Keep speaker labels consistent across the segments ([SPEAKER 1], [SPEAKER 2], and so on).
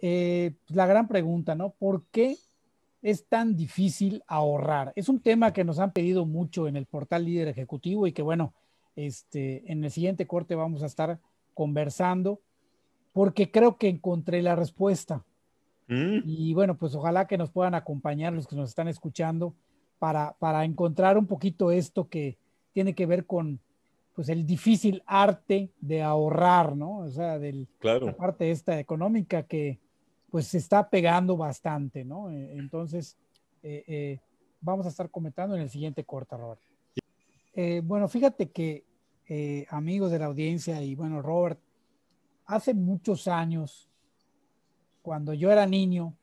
[SPEAKER 1] pues, la gran pregunta, ¿no? ¿Por qué es tan difícil ahorrar? Es un tema que nos han pedido mucho en el portal Líder Ejecutivo y que, bueno, en el siguiente corte vamos a estar conversando porque creo que encontré la respuesta.
[SPEAKER 2] Mm,
[SPEAKER 1] Y bueno, pues ojalá que nos puedan acompañar los que nos están escuchando para encontrar un poquito esto que tiene que ver con pues el difícil arte de ahorrar, ¿no? O sea, la
[SPEAKER 2] claro.
[SPEAKER 1] parte esta económica que pues se está pegando bastante, ¿no? Entonces, eh, eh, vamos a estar comentando en el siguiente corte, Robert. Bueno, fíjate que amigos de la audiencia y bueno, Robert, hace muchos años, cuando yo era niño,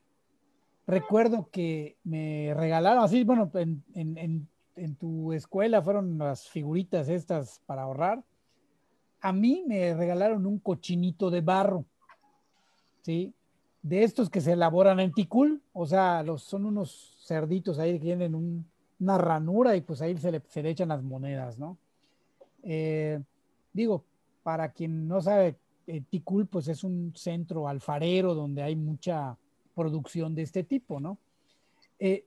[SPEAKER 1] recuerdo que me regalaron, así, bueno, en tu escuela fueron las figuritas estas para ahorrar. A mí me regalaron un cochinito de barro, ¿sí? De estos que se elaboran en Ticul, o sea, son unos cerditos ahí que tienen una ranura y pues ahí se le echan las monedas, ¿no? Eh, digo, para quien no sabe, Ticul pues es un centro alfarero donde hay mucha producción de este tipo, ¿no?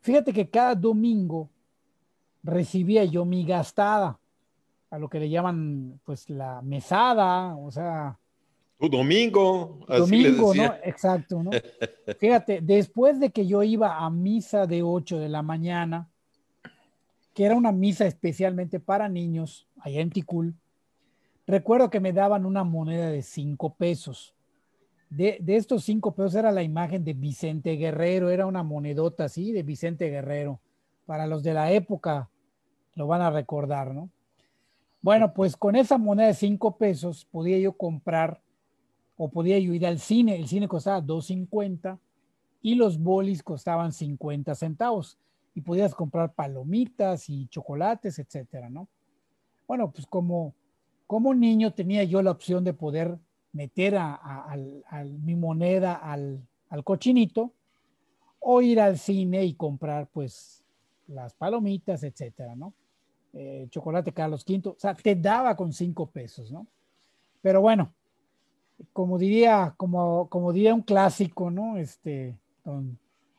[SPEAKER 1] Fíjate que cada domingo recibía yo mi gastada, a lo que le llaman pues la mesada, o sea,
[SPEAKER 2] Tu domingo, así le
[SPEAKER 1] domingo,
[SPEAKER 2] decía.
[SPEAKER 1] ¿no? Exacto, ¿no? Fíjate, después de que yo iba a misa de 8 de la mañana, que era una misa especialmente para niños, allá en Ticul, recuerdo que me daban una moneda de 5 pesos. De estos 5 pesos era la imagen de Vicente Guerrero, era una monedota así de Vicente Guerrero. Para los de la época lo van a recordar, ¿no? Bueno, pues con esa moneda de 5 pesos podía yo comprar o podía yo ir al cine. El cine costaba 2.50 y los bolis costaban 50 centavos. Y podías comprar palomitas y chocolates, etcétera, ¿no? Bueno, pues como niño tenía yo la opción de poder meter mi moneda al cochinito o ir al cine y comprar pues las palomitas, etcétera, ¿no? Chocolate Carlos Quinto, o sea, te daba con 5 pesos, ¿no? Pero bueno, como diría un clásico, ¿no?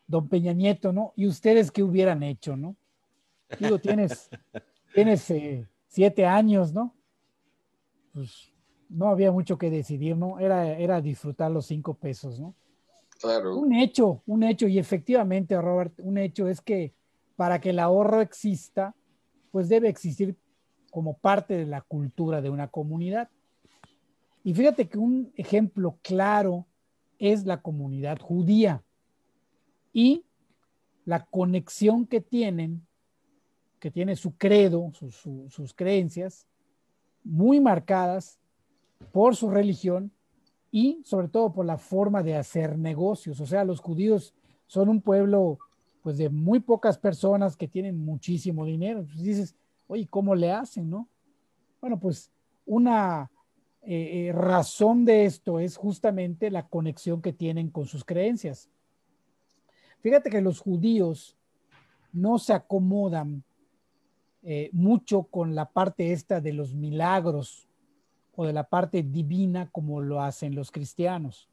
[SPEAKER 1] Don Peña Nieto, ¿no? ¿Y ustedes qué hubieran hecho, no? Digo, tienes 7 años, ¿no? Pues no había mucho que decidir, ¿no? Era disfrutar los 5 pesos, ¿no?
[SPEAKER 3] Claro.
[SPEAKER 1] Un hecho, y efectivamente, Robert, un hecho es que para que el ahorro exista, pues debe existir como parte de la cultura de una comunidad. Y fíjate que un ejemplo claro es la comunidad judía y la conexión que tiene su credo, sus creencias, muy marcadas por su religión y sobre todo por la forma de hacer negocios. O sea, los judíos son un pueblo pues de muy pocas personas que tienen muchísimo dinero. Entonces dices, oye, ¿cómo le hacen, no? Bueno, pues una razón de esto es justamente la conexión que tienen con sus creencias. Fíjate que los judíos no se acomodan mucho con la parte esta de los milagros o de la parte divina como lo hacen los cristianos.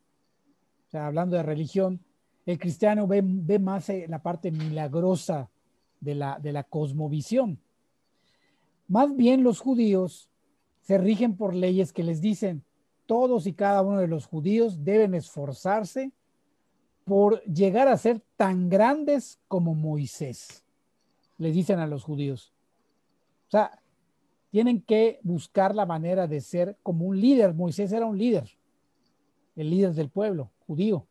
[SPEAKER 1] O sea, hablando de religión, el cristiano ve más la parte milagrosa de la cosmovisión. Más bien los judíos se rigen por leyes que les dicen, todos y cada uno de los judíos deben esforzarse por llegar a ser tan grandes como Moisés, les dicen a los judíos. O sea, tienen que buscar la manera de ser como un líder. Moisés era un líder, el líder del pueblo judío.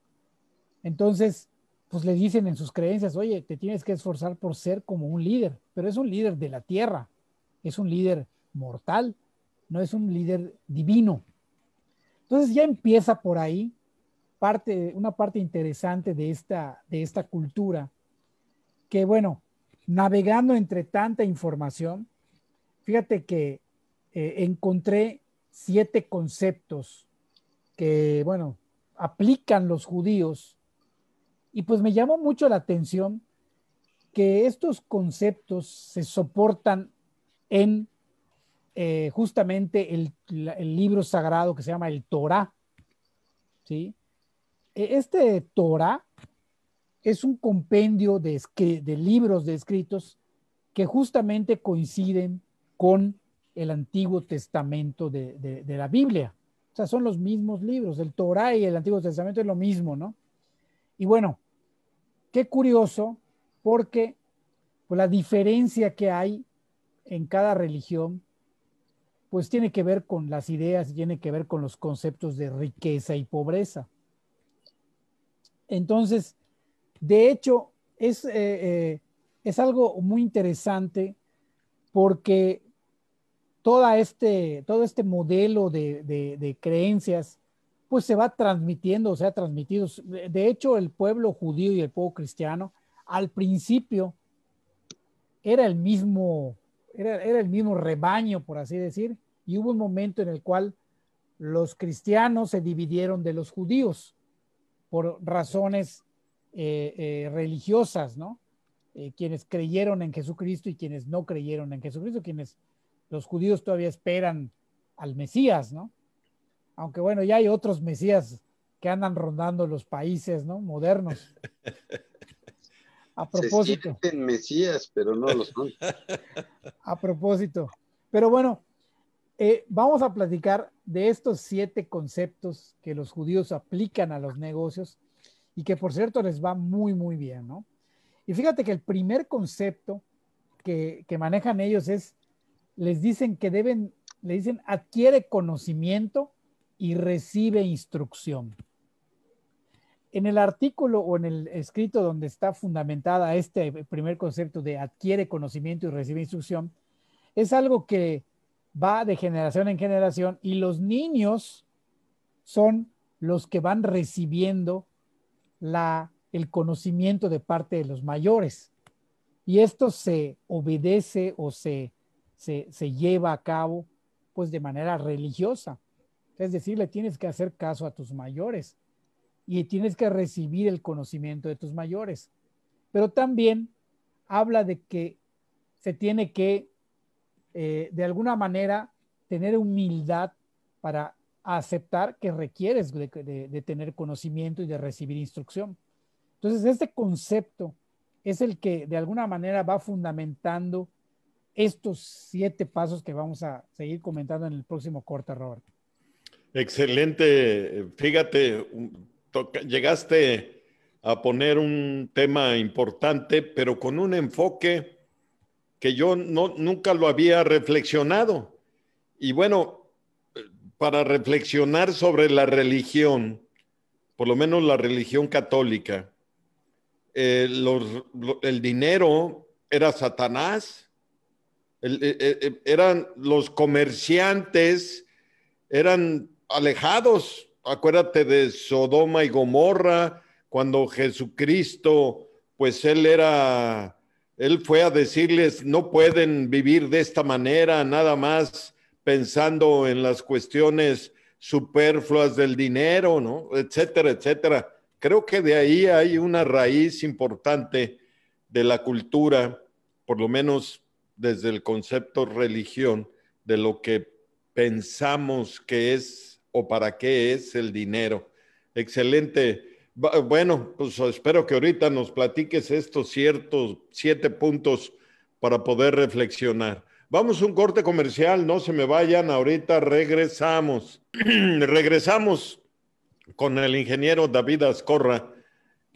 [SPEAKER 1] Entonces, pues le dicen en sus creencias, oye, te tienes que esforzar por ser como un líder, pero es un líder de la tierra, es un líder mortal, no es un líder divino. Entonces ya empieza por ahí una parte interesante de esta cultura, que bueno, navegando entre tanta información, fíjate que encontré 7 conceptos que, bueno, aplican los judíos y pues me llamó mucho la atención que estos conceptos se soportan en justamente el libro sagrado que se llama el Torah, ¿sí? este Torah es un compendio de libros de escritos que justamente coinciden con el Antiguo Testamento de la Biblia. O sea, son los mismos libros, el Torah y el Antiguo Testamento es lo mismo, ¿no? Y bueno, qué curioso, porque pues, la diferencia que hay en cada religión, pues tiene que ver con las ideas, tiene que ver con los conceptos de riqueza y pobreza. Entonces, de hecho, es algo muy interesante porque todo este modelo de creencias, pues se va transmitiendo, o sea, transmitido. De hecho, el pueblo judío y el pueblo cristiano, al principio, era era el mismo rebaño, por así decir, y hubo un momento en el cual los cristianos se dividieron de los judíos por razones religiosas, ¿no? Quienes creyeron en Jesucristo y quienes no creyeron en Jesucristo, quienes los judíos todavía esperan al Mesías, ¿no? Aunque bueno, ya hay otros Mesías que andan rondando los países, ¿no? Modernos. A
[SPEAKER 3] Se
[SPEAKER 1] propósito.
[SPEAKER 3] sienten Mesías, pero no lo son.
[SPEAKER 1] A propósito. Pero bueno, vamos a platicar de estos 7 conceptos que los judíos aplican a los negocios y que por cierto les va muy, muy bien, ¿no? Y fíjate que el primer concepto que manejan ellos es, les dicen le dicen adquiere conocimiento y recibe instrucción. En el artículo o en el escrito donde está fundamentada este primer concepto de adquiere conocimiento y recibe instrucción, es algo que va de generación en generación y los niños son los que van recibiendo el conocimiento de parte de los mayores. Y esto se obedece o se lleva a cabo pues de manera religiosa. Es decir, le tienes que hacer caso a tus mayores y tienes que recibir el conocimiento de tus mayores. Pero también habla de que se tiene que, de alguna manera, tener humildad para aceptar que requieres de tener conocimiento y de recibir instrucción. Entonces, este concepto es el que de alguna manera va fundamentando estos 7 pasos que vamos a seguir comentando en el próximo corte, Robert.
[SPEAKER 2] Excelente. Fíjate, llegaste a poner un tema importante, pero con un enfoque que yo nunca lo había reflexionado. Y bueno, para reflexionar sobre la religión, por lo menos la religión católica, el dinero era Satanás, eran los comerciantes, eran alejados. Acuérdate de Sodoma y Gomorra, cuando Jesucristo, pues él fue a decirles, no pueden vivir de esta manera, nada más pensando en las cuestiones superfluas del dinero, ¿no? Etcétera, etcétera. Creo que de ahí hay una raíz importante de la cultura, por lo menos desde el concepto religión, de lo que pensamos que es o para qué es el dinero. Excelente. Bueno, pues espero que ahorita nos platiques estos ciertos 7 puntos para poder reflexionar. Vamos a un corte comercial, no se me vayan, ahorita regresamos. Regresamos con el ingeniero David Azcorra.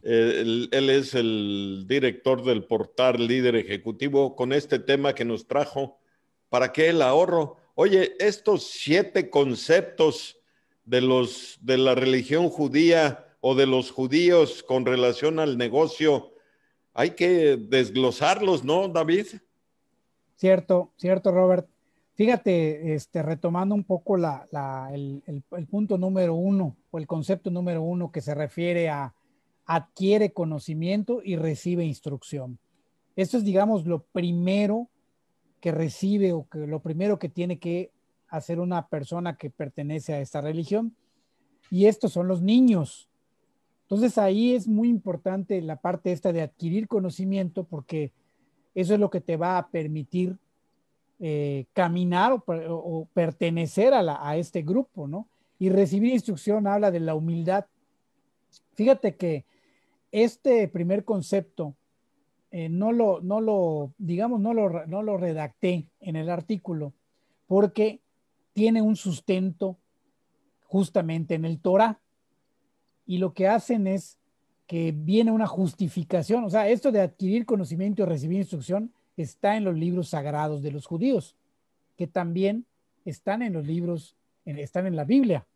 [SPEAKER 2] Él es el director del portal Líder Ejecutivo con este tema que nos trajo. ¿Para qué el ahorro? Oye, estos 7 conceptos de la religión judía o de los judíos con relación al negocio, hay que desglosarlos, ¿no, David?
[SPEAKER 1] Cierto, cierto, Robert. Fíjate, retomando un poco el punto número 1 o el concepto número 1 que se refiere a adquiere conocimiento y recibe instrucción. Esto es, digamos, lo primero que recibe o que lo primero que tiene que hacer una persona que pertenece a esta religión. Y estos son los niños. Entonces ahí es muy importante la parte esta de adquirir conocimiento porque eso es lo que te va a permitir caminar o pertenecer a este grupo, ¿no? Y recibir instrucción habla de la humildad. Fíjate que este primer concepto digamos, no lo redacté en el artículo porque tiene un sustento justamente en el Torá. Y lo que hacen es que viene una justificación. O sea, esto de adquirir conocimiento y recibir instrucción está en los libros sagrados de los judíos, que también están en los libros, están en la Biblia.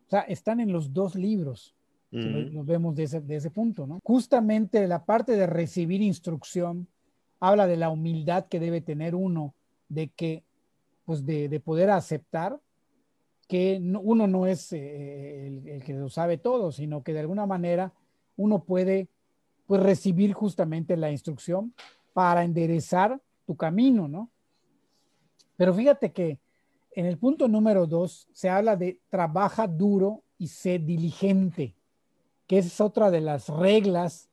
[SPEAKER 1] O sea, están en los dos libros. Si lo vemos de ese punto, ¿no? Justamente la parte de recibir instrucción habla de la humildad que debe tener uno, de que, pues de poder aceptar que uno no es el que lo sabe todo, sino que de alguna manera uno puede, pues, recibir justamente la instrucción para enderezar tu camino, ¿no? Pero fíjate que en el punto número 2 se habla de trabaja duro y sé diligente, que es otra de las reglas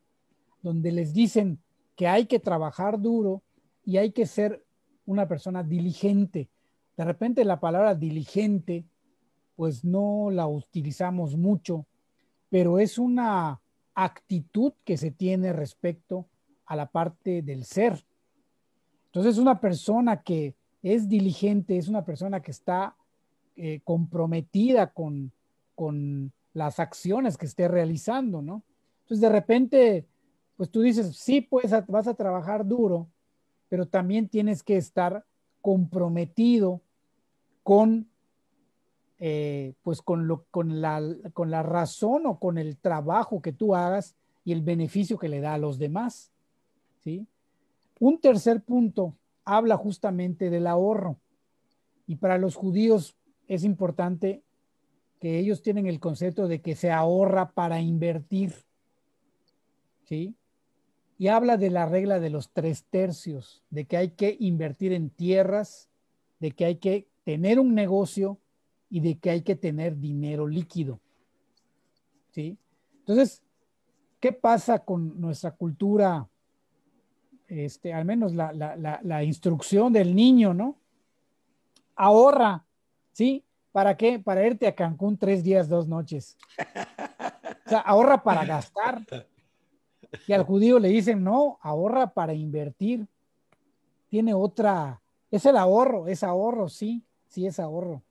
[SPEAKER 1] donde les dicen que hay que trabajar duro y hay que ser una persona diligente. De repente la palabra diligente pues no la utilizamos mucho, pero es una actitud que se tiene respecto a la parte del ser. Entonces, una persona que es diligente es una persona que está comprometida con las acciones que esté realizando, ¿no? Entonces, de repente, pues tú dices, sí, pues vas a trabajar duro, pero también tienes que estar comprometido con pues con la razón o con el trabajo que tú hagas y el beneficio que le da a los demás, ¿sí? Un tercer punto habla justamente del ahorro. Y para los judíos es importante que ellos tienen el concepto de que se ahorra para invertir, ¿sí? Y habla de la regla de los 3/3, de que hay que invertir en tierras, de que hay que tener un negocio y de que hay que tener dinero líquido, ¿sí? Entonces, ¿qué pasa con nuestra cultura? Al menos la instrucción del niño, ¿no? Ahorra, ¿sí? ¿Para qué? Para irte a Cancún 3 días, 2 noches. O sea, ahorra para gastar. Y al judío le dicen, no, ahorra para invertir. Tiene otra, es el ahorro, sí, sí es ahorro.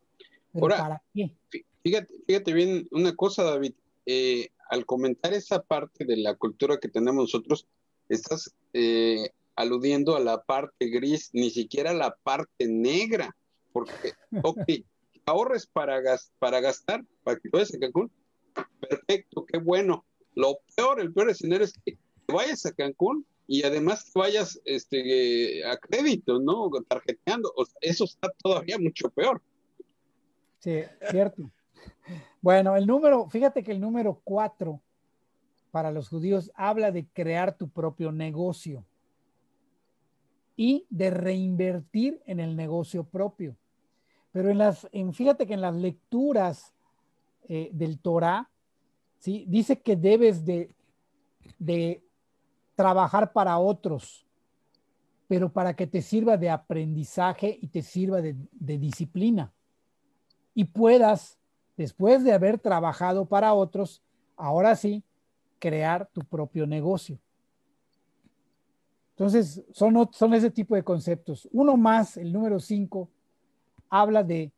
[SPEAKER 1] Pero
[SPEAKER 3] Ahora,
[SPEAKER 1] ¿para qué?
[SPEAKER 3] fíjate bien una cosa, David. Al comentar esa parte de la cultura que tenemos nosotros, estás aludiendo a la parte gris, ni siquiera a la parte negra, porque, ok, ahorres para gastar, para que vayas a Cancún, perfecto, qué bueno. El peor escenario es que vayas a Cancún y además vayas a crédito, ¿no? Tarjeteando, o sea, eso está todavía mucho peor.
[SPEAKER 1] Sí, cierto. Bueno, fíjate que el número 4 para los judíos habla de crear tu propio negocio y de reinvertir en el negocio propio. Pero fíjate que en las lecturas del Torá, ¿sí? Dice que debes de trabajar para otros, pero para que te sirva de aprendizaje y te sirva de disciplina. Y puedas, después de haber trabajado para otros, ahora sí, crear tu propio negocio. Entonces, son ese tipo de conceptos. Uno más, el número 5, habla de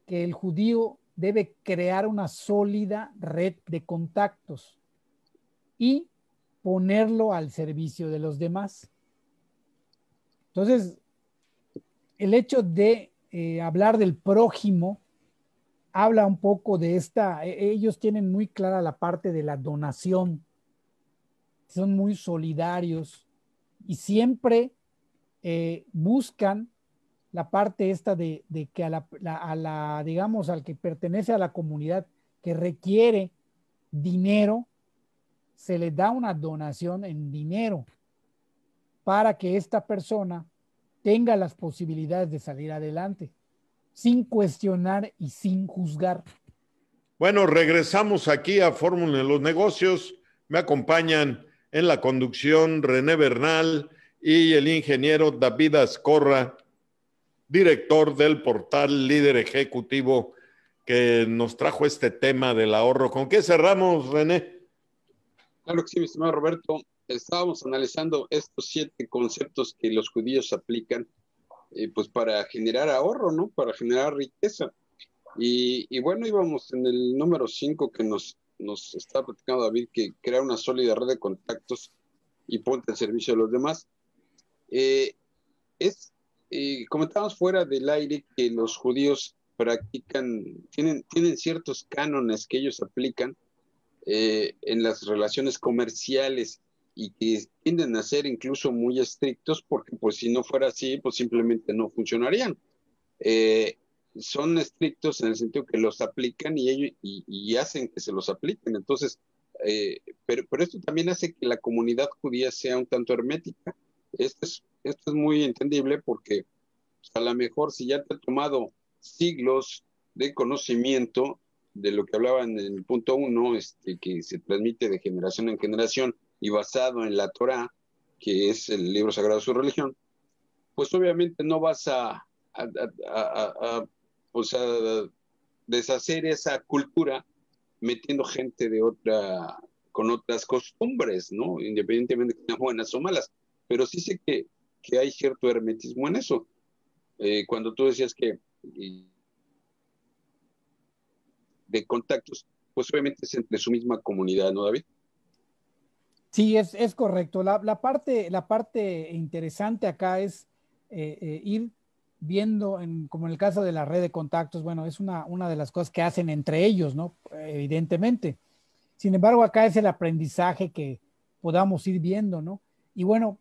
[SPEAKER 1] que el judío debe crear una sólida red de contactos y ponerlo al servicio de los demás. Entonces, el hecho de hablar del prójimo habla un poco de ellos tienen muy clara la parte de la donación, son muy solidarios y siempre buscan la parte esta de que digamos, al que pertenece a la comunidad que requiere dinero, se le da una donación en dinero para que esta persona tenga las posibilidades de salir adelante, sin cuestionar y sin juzgar.
[SPEAKER 2] Bueno, regresamos aquí a Fórmula de los Negocios. Me acompañan en la conducción René Bernal y el ingeniero David Azcorra, director del portal Líder Ejecutivo, que nos trajo este tema del ahorro. ¿Con qué cerramos, René?
[SPEAKER 3] Claro que sí, mi estimado Roberto. Estábamos analizando estos 7 conceptos que los judíos aplican pues para generar ahorro, ¿no? Para generar riqueza. Y bueno, íbamos en el número 5 que nos está platicando David, que crea una sólida red de contactos y ponte al servicio de los demás. Eh, es, Comentábamos fuera del aire que los judíos tienen ciertos cánones que ellos aplican en las relaciones comerciales y que tienden a ser incluso muy estrictos porque pues si no fuera así, pues simplemente no funcionarían. Eh, Son estrictos en el sentido que los aplican y hacen que se los apliquen. Entonces, pero esto también hace que la comunidad judía sea un tanto hermética. Esto es muy entendible porque pues, a lo mejor si ya te ha tomado siglos de conocimiento de lo que hablaban en el punto 1, que se transmite de generación en generación y basado en la Torá, que es el libro sagrado de su religión, pues obviamente no vas a, o sea, deshacer esa cultura metiendo gente con otras costumbres, ¿no? Independientemente de que sean buenas o malas. Pero sí sé que hay cierto hermetismo en eso. Cuando tú decías que de contactos, pues obviamente es entre su misma comunidad, ¿no, David?
[SPEAKER 1] Sí, es correcto. La parte interesante acá es ir viendo, como en el caso de la red de contactos, bueno, es una de las cosas que hacen entre ellos, ¿no? Evidentemente. Sin embargo, acá es el aprendizaje que podamos ir viendo, ¿no? Y bueno,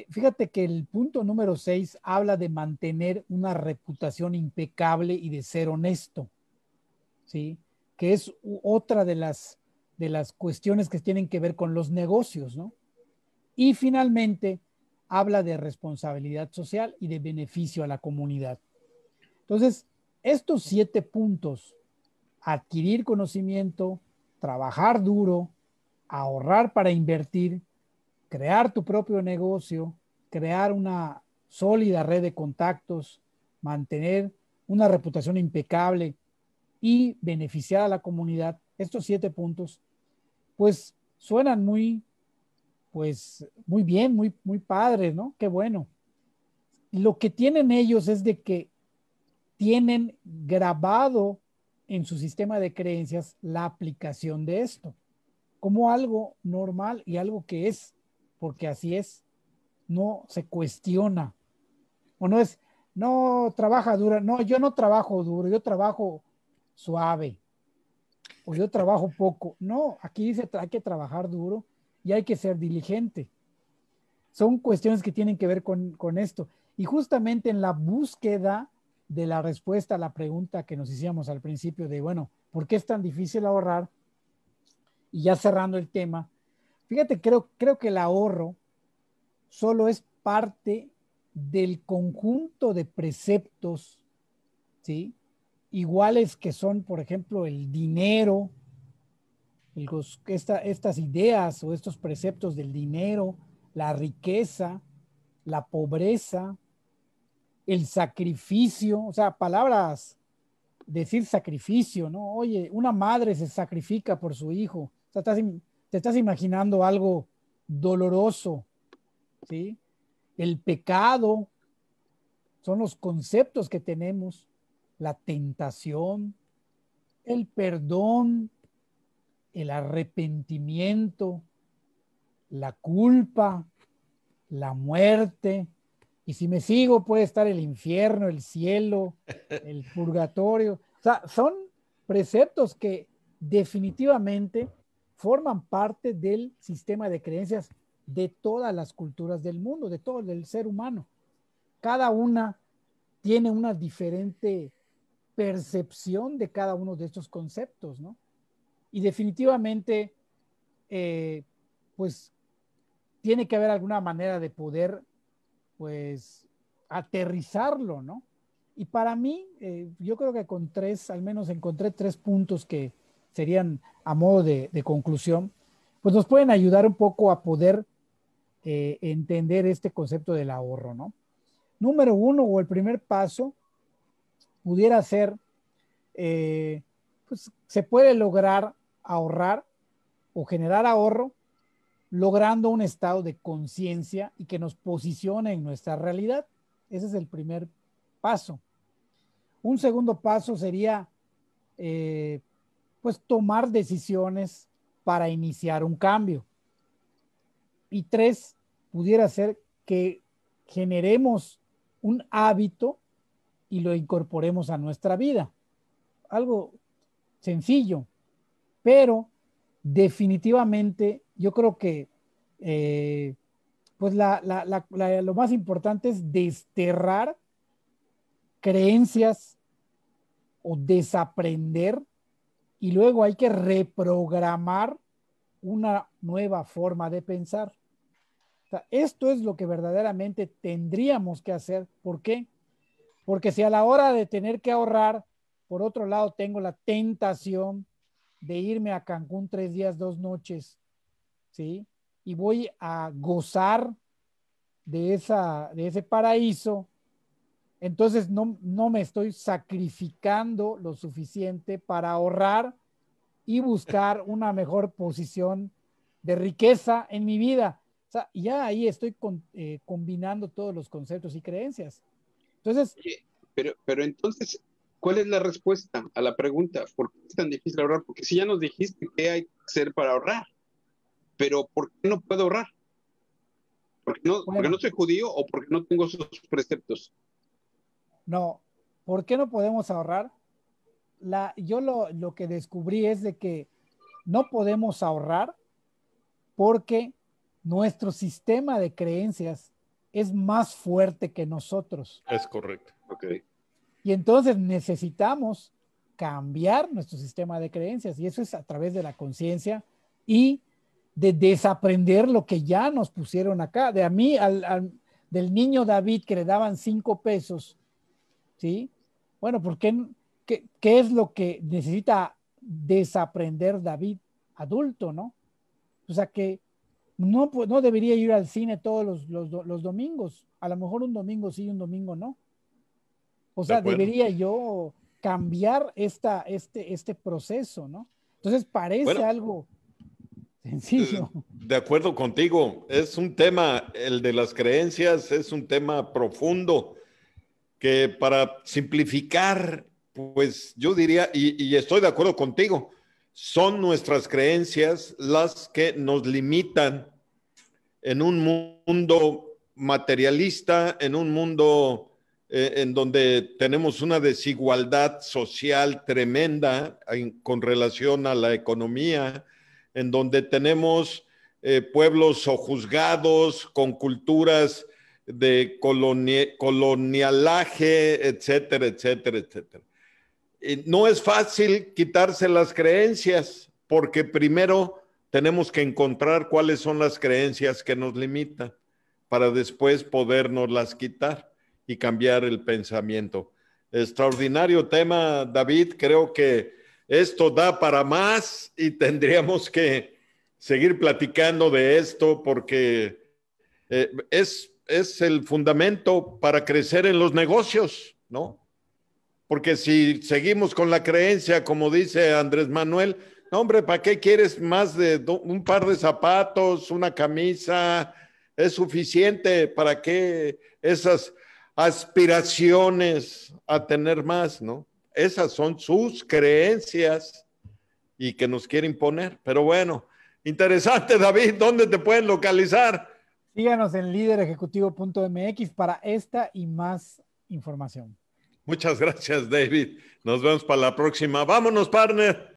[SPEAKER 1] fíjate que el punto número 6 habla de mantener una reputación impecable y de ser honesto, ¿sí? Que es otra de las cuestiones que tienen que ver con los negocios, ¿no? Y finalmente, habla de responsabilidad social y de beneficio a la comunidad. Entonces, estos 7 puntos, adquirir conocimiento, trabajar duro, ahorrar para invertir, crear tu propio negocio, crear una sólida red de contactos, mantener una reputación impecable y beneficiar a la comunidad, estos 7 puntos, pues suenan pues muy bien, muy padres, ¿no? Qué bueno. Lo que tienen ellos es de que tienen grabado en su sistema de creencias la aplicación de esto como algo normal y algo que es, porque así es, no se cuestiona. O no es, no trabaja duro, no, yo no trabajo duro, yo trabajo suave, o yo trabajo poco. No, aquí dice hay que trabajar duro y hay que ser diligente. Son cuestiones que tienen que ver con esto. Y justamente en la búsqueda de la respuesta a la pregunta que nos hicimos al principio de, bueno, ¿por qué es tan difícil ahorrar? Y ya cerrando el tema, fíjate, creo que el ahorro solo es parte del conjunto de preceptos, ¿sí? Iguales que son, por ejemplo, el dinero, estas ideas o estos preceptos del dinero, la riqueza, la pobreza, el sacrificio, o sea, palabras, decir sacrificio, ¿no? Oye, una madre se sacrifica por su hijo, o sea, te estás imaginando algo doloroso, ¿sí? El pecado son los conceptos que tenemos, la tentación, el perdón, el arrepentimiento, la culpa, la muerte. Y si me sigo, puede estar el infierno, el cielo, el purgatorio. O sea, son preceptos que definitivamente forman parte del sistema de creencias de todas las culturas del mundo, de todo el ser humano. Cada una tiene una diferente percepción de cada uno de estos conceptos, ¿no? Y definitivamente, eh, pues, tiene que haber alguna manera de poder, pues, aterrizarlo, ¿no? Y para mí, yo creo que con 3, al menos encontré 3 puntos que serían a modo de conclusión, pues nos pueden ayudar un poco a poder entender este concepto del ahorro, ¿no? Número 1, o el primer paso, pudiera ser, pues se puede lograr ahorrar o generar ahorro logrando un estado de conciencia y que nos posicione en nuestra realidad. Ese es el primer paso. Un segundo paso sería, pues, tomar decisiones para iniciar un cambio. Y tres, pudiera ser que generemos un hábito y lo incorporemos a nuestra vida. Algo sencillo, pero definitivamente yo creo que pues lo más importante es desterrar creencias o desaprender, y luego hay que reprogramar una nueva forma de pensar. O sea, esto es lo que verdaderamente tendríamos que hacer. ¿Por qué? Porque si a la hora de tener que ahorrar, por otro lado, tengo la tentación de irme a Cancún 3 días, 2 noches, ¿sí? Y voy a gozar de ese paraíso, entonces no me estoy sacrificando lo suficiente para ahorrar y buscar una mejor posición de riqueza en mi vida. O sea, ya ahí estoy combinando todos los conceptos y creencias. Entonces,
[SPEAKER 3] pero entonces, ¿cuál es la respuesta a la pregunta? ¿Por qué es tan difícil ahorrar? Porque si ya nos dijiste qué hay que hacer para ahorrar, pero ¿por qué no puedo ahorrar? ¿Porque no soy judío o porque no tengo esos preceptos?
[SPEAKER 1] No, ¿por qué no podemos ahorrar? Yo lo que descubrí es de que no podemos ahorrar porque nuestro sistema de creencias es más fuerte que nosotros.
[SPEAKER 2] Es correcto.
[SPEAKER 3] Okay.
[SPEAKER 1] Y entonces necesitamos cambiar nuestro sistema de creencias, y eso es a través de la conciencia y de desaprender lo que ya nos pusieron acá. De a mí, del niño David que le daban 5 pesos, ¿sí? Bueno, ¿por qué? ¿Qué es lo que necesita desaprender David adulto, no? O sea que no, pues, no debería ir al cine todos los domingos. A lo mejor un domingo sí, un domingo no. O sea, debería yo cambiar este proceso, ¿no? Entonces parece algo sencillo.
[SPEAKER 2] De acuerdo contigo, es un tema, el de las creencias es un tema profundo que para simplificar, pues yo diría, y estoy de acuerdo contigo, son nuestras creencias las que nos limitan en un mundo materialista, en un mundo en donde tenemos una desigualdad social tremenda con relación a la economía, en donde tenemos pueblos sojuzgados con culturas de colonialaje, etcétera, etcétera, etcétera. No es fácil quitarse las creencias porque primero tenemos que encontrar cuáles son las creencias que nos limitan para después podernos las quitar y cambiar el pensamiento. Extraordinario tema, David. Creo que esto da para más y tendríamos que seguir platicando de esto porque es el fundamento para crecer en los negocios, ¿no? Porque si seguimos con la creencia, como dice Andrés Manuel, no, hombre, ¿para qué quieres más de un par de zapatos, una camisa? Es suficiente. ¿Para qué esas aspiraciones a tener más, no? Esas son sus creencias y que nos quiere imponer. Pero bueno, interesante, David. ¿Dónde te pueden localizar?
[SPEAKER 1] Síganos en liderejecutivo.mx para esta y más información.
[SPEAKER 2] Muchas gracias, David. Nos vemos para la próxima. Vámonos, partner.